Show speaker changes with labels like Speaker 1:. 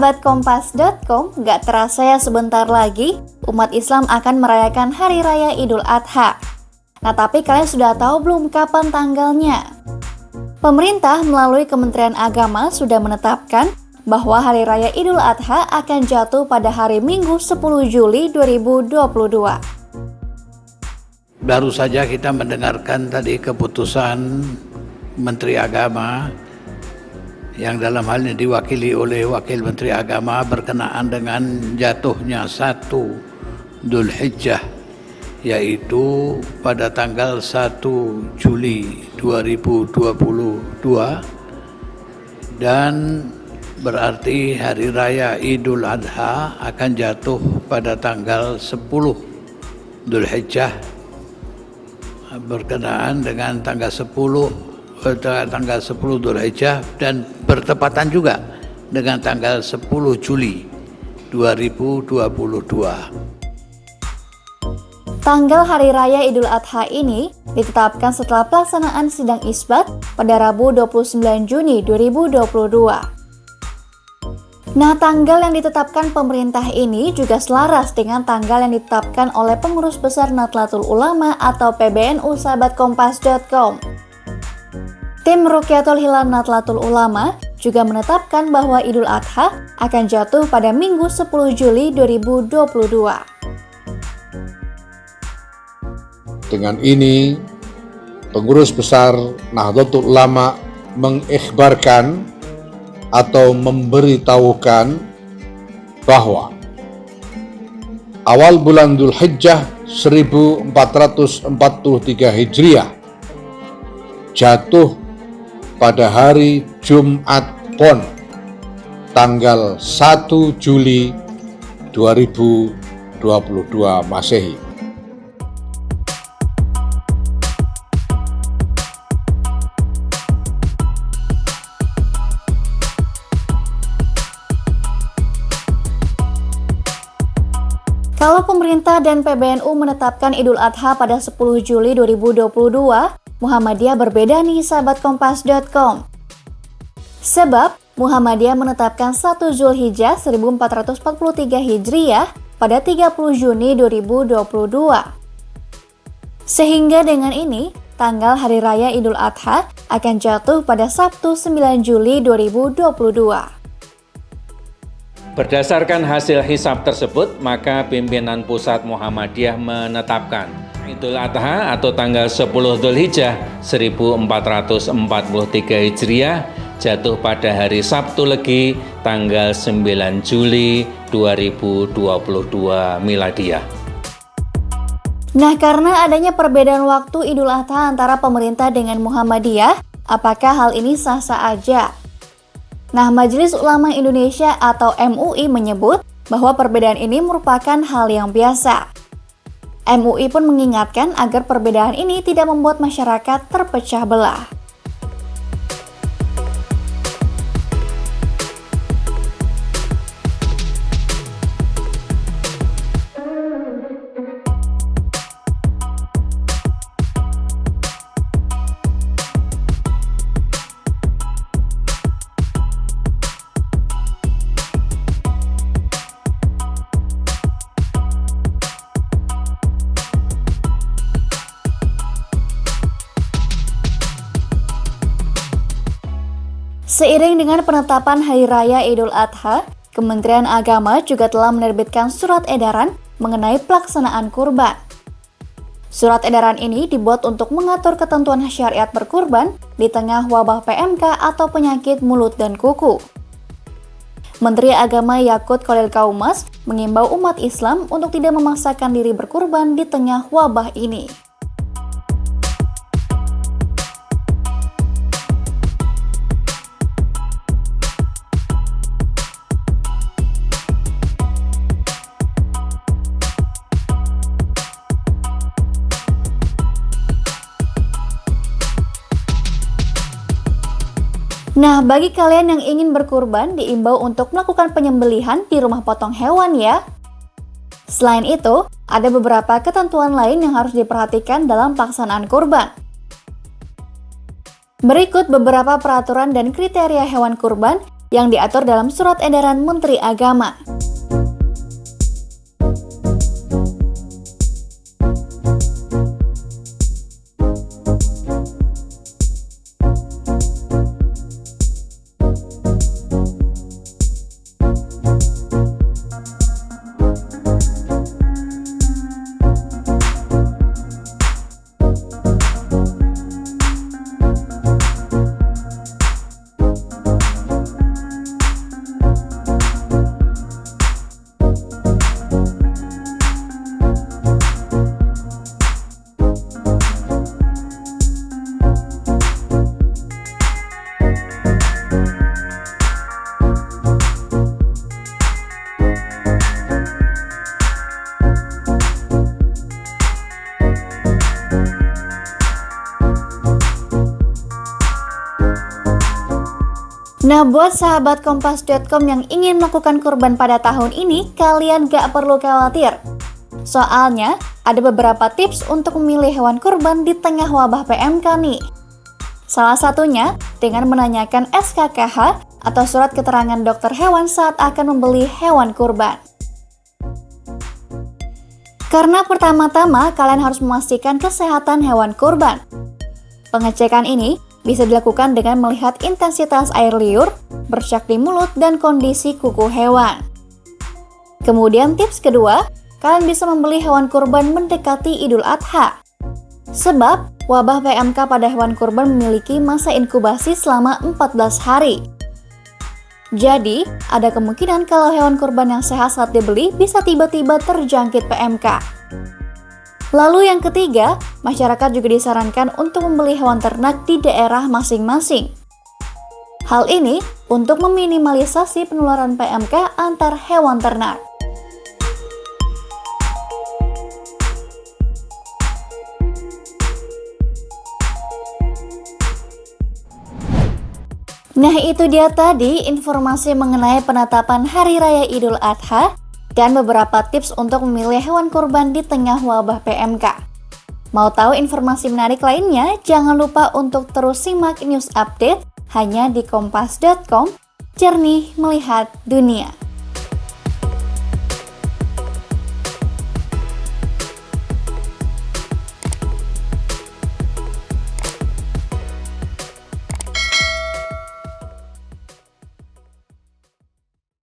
Speaker 1: sahabat Kompas.com, gak terasa ya sebentar lagi umat Islam akan merayakan Hari Raya Idul Adha. Nah, tapi kalian sudah tahu belum kapan tanggalnya? Pemerintah melalui Kementerian Agama sudah menetapkan bahwa Hari Raya Idul Adha akan jatuh pada hari Minggu 10 Juli 2022.
Speaker 2: Baru saja kita mendengarkan tadi keputusan Menteri Agama yang dalam hal ini diwakili oleh Wakil Menteri Agama berkenaan dengan jatuhnya 1 Dzulhijjah, yaitu pada tanggal 1 Juli 2022, dan berarti Hari Raya Idul Adha akan jatuh pada tanggal 10 Dzulhijjah berkenaan dengan tanggal 10 Dzulhijjah dan bertepatan juga dengan tanggal 10 Juli 2022.
Speaker 1: Tanggal Hari Raya Idul Adha ini ditetapkan setelah pelaksanaan sidang isbat pada Rabu 29 Juni 2022. Nah, tanggal yang ditetapkan pemerintah ini juga selaras dengan tanggal yang ditetapkan oleh Pengurus Besar Nahdlatul Ulama atau PBNU sahabat Kompas.com. Tim Rukyatul Hilal Nahdlatul Ulama juga menetapkan bahwa Idul Adha akan jatuh pada Minggu 10 Juli 2022.
Speaker 3: Dengan ini, Pengurus Besar Nahdlatul Ulama mengikhbarkan atau memberitahukan bahwa awal bulan Dzulhijjah 1443 Hijriah jatuh pada hari Jumat Pon tanggal 1 Juli 2022 Masehi.
Speaker 1: Kalau pemerintah dan PBNU menetapkan Idul Adha pada 10 Juli 2022, Muhammadiyah berbeda nih sahabat Kompas.com. Sebab Muhammadiyah menetapkan 1 Zulhijjah 1443 Hijriah pada 30 Juni 2022. Sehingga dengan ini, tanggal Hari Raya Idul Adha akan jatuh pada Sabtu 9 Juli 2022.
Speaker 4: Berdasarkan hasil hisab tersebut, maka pimpinan pusat Muhammadiyah menetapkan Idul Adha atau tanggal 10 Dzulhijjah 1443 Hijriah jatuh pada hari Sabtu Legi tanggal 9 Juli 2022 Miladiyah.
Speaker 1: Nah, karena adanya perbedaan waktu Idul Adha antara pemerintah dengan Muhammadiyah, apakah hal ini sah-sah aja? Nah, Majelis Ulama Indonesia atau MUI menyebut bahwa perbedaan ini merupakan hal yang biasa. MUI pun mengingatkan agar perbedaan ini tidak membuat masyarakat terpecah belah. Seiring dengan penetapan Hari Raya Idul Adha, Kementerian Agama juga telah menerbitkan surat edaran mengenai pelaksanaan kurban. Surat edaran ini dibuat untuk mengatur ketentuan syariat berkurban di tengah wabah PMK atau penyakit mulut dan kuku. Menteri Agama Yakut Khalil Kaumas mengimbau umat Islam untuk tidak memaksakan diri berkurban di tengah wabah ini. Nah, bagi kalian yang ingin berkurban, diimbau untuk melakukan penyembelihan di rumah potong hewan ya. Selain itu, ada beberapa ketentuan lain yang harus diperhatikan dalam pelaksanaan kurban. Berikut beberapa peraturan dan kriteria hewan kurban yang diatur dalam Surat Edaran Menteri Agama. Nah, buat sahabat Kompas.com yang ingin melakukan kurban pada tahun ini, kalian gak perlu khawatir. Soalnya, ada beberapa tips untuk memilih hewan kurban di tengah wabah PMK nih. Salah satunya dengan menanyakan SKKH atau surat keterangan dokter hewan saat akan membeli hewan kurban. Karena pertama-tama kalian harus memastikan kesehatan hewan kurban. Pengecekan ini bisa dilakukan dengan melihat intensitas air liur, bercak di mulut, dan kondisi kuku hewan. Kemudian tips kedua, kalian bisa membeli hewan kurban mendekati Idul Adha. Sebab, wabah PMK pada hewan kurban memiliki masa inkubasi selama 14 hari. Jadi, ada kemungkinan kalau hewan kurban yang sehat saat dibeli bisa tiba-tiba terjangkit PMK. Lalu yang ketiga, masyarakat juga disarankan untuk membeli hewan ternak di daerah masing-masing. Hal ini untuk meminimalisasi penularan PMK antar hewan ternak. Nah, itu dia tadi informasi mengenai penetapan Hari Raya Idul Adha dan beberapa tips untuk memilih hewan kurban di tengah wabah PMK. Mau tahu informasi menarik lainnya? Jangan lupa untuk terus simak news update hanya di kompas.com, jernih melihat dunia.